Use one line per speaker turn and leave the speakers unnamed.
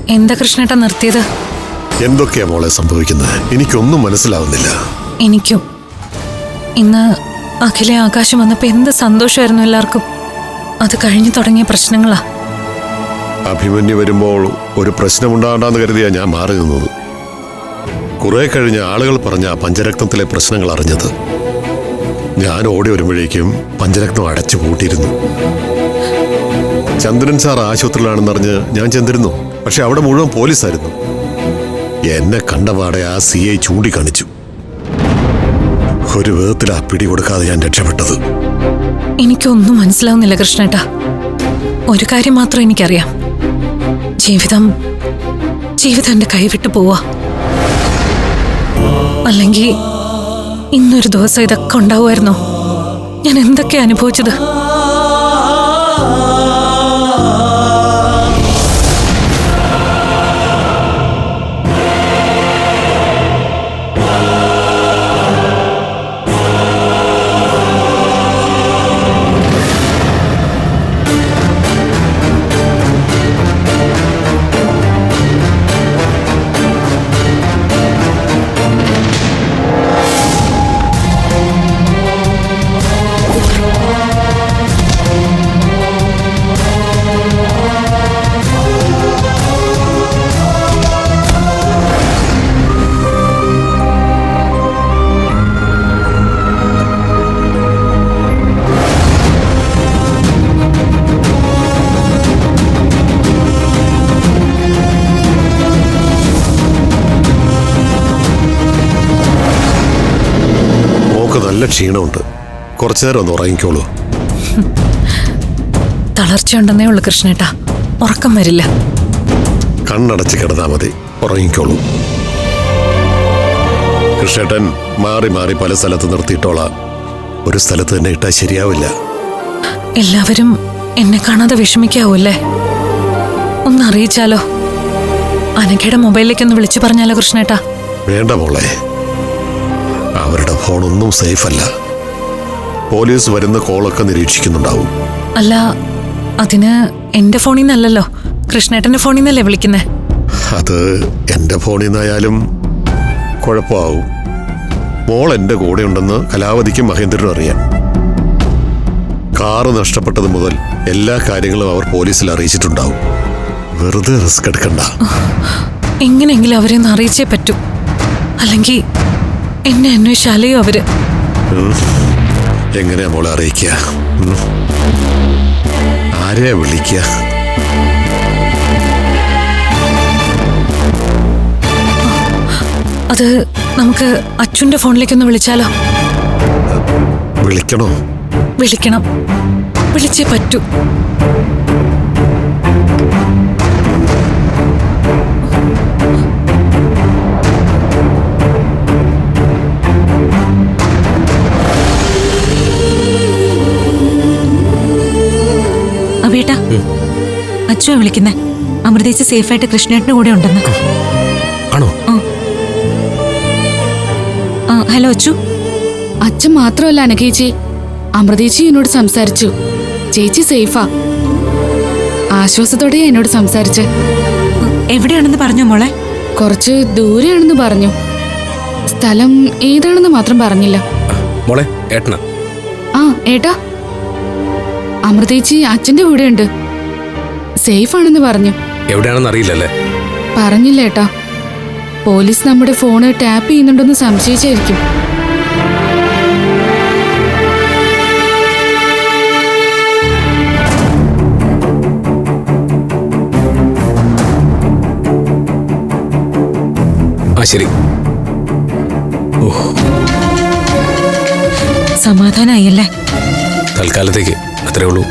എന്താ കൃഷ്ണേട്ടാ നിർത്തിയത്?
എന്തൊക്കെയാ മോളെ സംഭവിക്കുന്നത്? എനിക്കൊന്നും മനസ്സിലാവുന്നില്ല.
എനിക്കും. ഇന്ന് അഖിലെ ആകാശം വന്നപ്പോ എന്ത് സന്തോഷമായിരുന്നു എല്ലാവർക്കും. അത് കഴിഞ്ഞു തുടങ്ങിയ പ്രശ്നങ്ങളാ.
അഭിമന്യു വരുമ്പോൾ ഒരു പ്രശ്നമുണ്ടാകണ്ടെന്ന് കരുതിയാ ഞാൻ മാറി നിന്നത്. കുറെ കഴിഞ്ഞ് ആളുകൾ പറഞ്ഞ പഞ്ചരക്തത്തിലെ പ്രശ്നങ്ങൾ അറിഞ്ഞത്. ഞാൻ ഓടി വരുമ്പോഴേക്കും പഞ്ചരക്തം അടച്ചു പൂട്ടിയിരുന്നു. ചന്ദ്രൻ സാർ ആശുപത്രിയിലാണെന്നറിഞ്ഞ് ഞാൻ ചെന്നിരുന്നു. പക്ഷെ അവിടെ മുഴുവൻ പോലീസായിരുന്നു. എന്നെ കണ്ടപാടെ ആ CI ചൂണ്ടിക്കാണിച്ചു. ഒരു വിധത്തിൽ ആ പിടി കൊടുക്കാതെ ഞാൻ രക്ഷപ്പെട്ടത്.
എനിക്കൊന്നും മനസ്സിലാവുന്നില്ല കൃഷ്ണേട്ടാ. ഒരു കാര്യം മാത്രം എനിക്കറിയാം. ജീവിതം എന്റെ കൈവിട്ടു പോവാ. അല്ലെങ്കിൽ ഇന്നൊരു ദിവസം ഇതൊക്കെ ഉണ്ടാവുമായിരുന്നോ? ഞാൻ എന്തൊക്കെ അനുഭവിച്ചത്.
നല്ല ക്ഷീണമുണ്ട്. കുറച്ചു നേരം ഒന്ന് ഉറങ്ങിക്കോളൂ.
തളർച്ചയുണ്ടെന്നേ ഉള്ളു കൃഷ്ണേട്ടാ. ഉറക്കം വരില്ല.
കണ്ണടച്ച് കിടന്നാ മതി. ഉറങ്ങിക്കോളൂ. കൃഷ്ണേട്ടൻ മാറി മാറി പല സ്ഥലത്ത് നിർത്തിയിട്ടോളാം. ഒരു സ്ഥലത്ത് തന്നെ ഇട്ടാൽ ശരിയാവില്ല.
എല്ലാവരും എന്നെ കാണാതെ വിഷമിക്കാവൂല്ലേ? ഒന്ന് അറിയിച്ചാലോ? അനഘയുടെ മൊബൈലിലേക്കൊന്ന് വിളിച്ചു പറഞ്ഞാലോ കൃഷ്ണേട്ടാ?
വേണ്ട മോളെ, അവരുടെ ഫോണൊന്നും സേഫ് അല്ല. പോലീസ് വരുന്ന കോളൊക്കെ നിരീക്ഷിക്കുന്നുണ്ടാവും.
അല്ല, അതിന് എന്റെ ഫോണിൽ നിന്നല്ലല്ലോ, കൃഷ്ണേട്ടന്റെ ഫോണിൽ നിന്നല്ലേ വിളിക്കുന്നേ?
അത് എന്റെ ഫോണിൽ നിന്നായാലും കുഴപ്പമാവും. മോൾ എന്റെ കൂടെ ഉണ്ടെന്ന് കലാവതിക്കും മഹേന്ദ്രനും അറിയാം. കാറ് നഷ്ടപ്പെട്ടത് മുതൽ എല്ലാ കാര്യങ്ങളും അവർ പോലീസിൽ അറിയിച്ചിട്ടുണ്ടാവും. വെറുതെ റിസ്ക് എടുക്കണ്ട.
എങ്ങനെയെങ്കിലും അവരെ ഒന്ന് അറിയിച്ചേ പറ്റൂ. അല്ലെങ്കിൽ എന്നെ അന്വേഷിച്ചാലെയോ അവര്.
എങ്ങനെയാ മോളെ അറിയിക്കുക? ആരെയാ വിളിക്കുക?
അത് നമുക്ക് അച്ഛൻ്റെ ഫോണിലേക്കൊന്ന് വിളിച്ചാലോ?
വിളിക്കണോ?
വിളിക്കണം. വിളിച്ചേ പറ്റൂ.
അബേട്ടാ, അച്ചുവാ വിളിക്കുന്നേ. അമൃതേച്ചി സേഫായിട്ട് കൃഷ്ണേട്ടന്റെ കൂടെ ഉണ്ടെന്ന്.
ആണോ?
ഹലോ അച്ചു.
അച്ഛൻ മാത്രമല്ല അനഘേച്ചി, അമൃതേച്ചി എന്നോട് സംസാരിച്ചു. ചേച്ചി സേഫാ. ആശ്വാസത്തോടെ എന്നോട് സംസാരിച്ച്.
എവിടെയാണെന്ന് പറഞ്ഞോ മോളെ?
കുറച്ച് ദൂരെയാണെന്ന് പറഞ്ഞു. സ്ഥലം ഏതാണെന്ന് മാത്രം പറഞ്ഞില്ല.
മോളെ, ഏട്ടനാ.
ഏട്ടാ, അമൃതേച്ചി അച്ഛന്റെ കൂടെ ഉണ്ട്. സേഫ് ആണെന്ന് പറഞ്ഞു.
എവിടെയാണെന്ന് അറിയില്ലല്ലേ?
പറഞ്ഞില്ല ഏട്ടാ. പോലീസ് നമ്മുടെ ഫോണ് ടാപ്പ് ചെയ്യുന്നുണ്ടെന്ന് സംശയിച്ചായിരിക്കും.
ശരി.
സമാധാനായല്ലേ?
തൽക്കാലത്തേക്ക് അത്രേ ഉള്ളൂ.